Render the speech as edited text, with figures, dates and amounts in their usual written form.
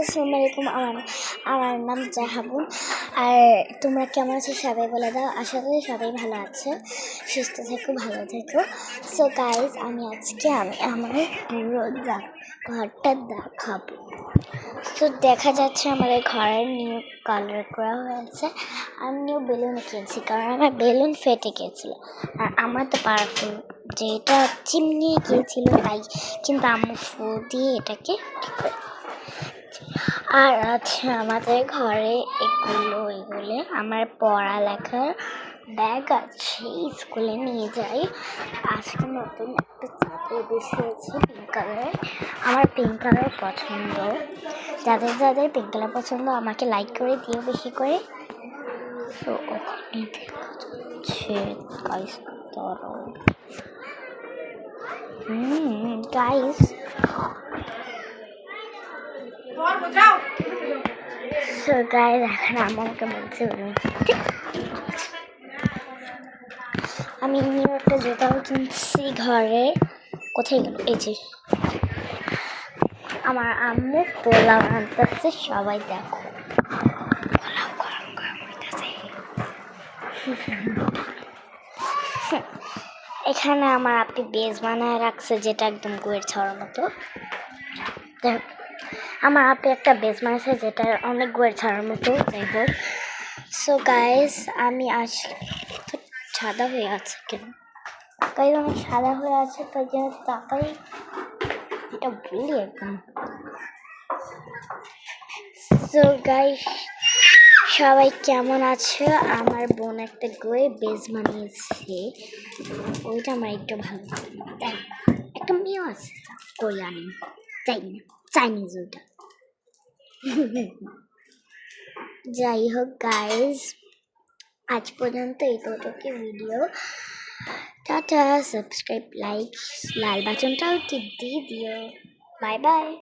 আসসালামু আলাইকুম। আমার নাম জাহাবুন। আর তোমরা কেমন আছো সবাই বলে দাও। আশা করি সবাই ভালো আছে, সুস্থ থেকো, ভালো থেকো। সো গাইজ, আজকে আমার পুরো ঘরটা দেখাবো। তো দেখা যাচ্ছে আমাদের ঘরের নিউ কালার করা হয়েছে আর নিউ বেলুন কিনছি, কারণ আমার বেলুন ফেটে গিয়েছিল। আর আমার তো পাওয়ারফুল, যেটা চিমনি গিয়েছিল তাই, কিন্তু আম্মু ফু দিয়ে এটাকে ঠিক করে। আর আছে আমাদের ঘরে এগুলো আমার পড়ালেখার ব্যাগ আছে, স্কুলে নিয়ে যাই। আজকে নতুন একটা চাদর বসিয়েছি পিঙ্ক কালার। আমার পিঙ্ক কালার পছন্দ। যাদের পিঙ্ক কালার পছন্দ আমাকে লাইক করে দিও বেশি করে। তো ওখানে দেখা যাচ্ছে গাইস, গাইস সো গাইস, এখন আমাকে বলছে আমি নিউ একটা জুতাও কিনছি ঘরে। কোথায় গেল? এই যে আমার আম্মু পোলাও আনতেছে, সবাই দেখো। এখানে আমার আপনি বেজ বানায় রাখছে, যেটা একদম গুয়ের ছড়ার মতো। আমার আপনি একটা বেজ বানাইছে যেটা অনেক গুয়ের ছড়ার মতো। যাই হোক, সো গাইস, আমি আজ সাদা হয়ে আছে কেন? তাই আমার সাদা হয়ে আছে, তাই জন্য তাকাই এটা বলি একদম। সো গাইস, সবাই কেমন আছো? আমার বোন একটা গুয়ে বেজ বানিয়েছে, ওইটা আমার একটু ভালো লাগে। একটা মেয়েও আছে কোরিয়ানি, চাইনিজ ওইটা। যাই হোক গাইস, আজ পর্যন্ত এইটুকু ভিডিও। টাটা, সাবস্ক্রাইব, লাইক, লাল বাটনটাও টিপ দিয়ে দিও। Bye bye.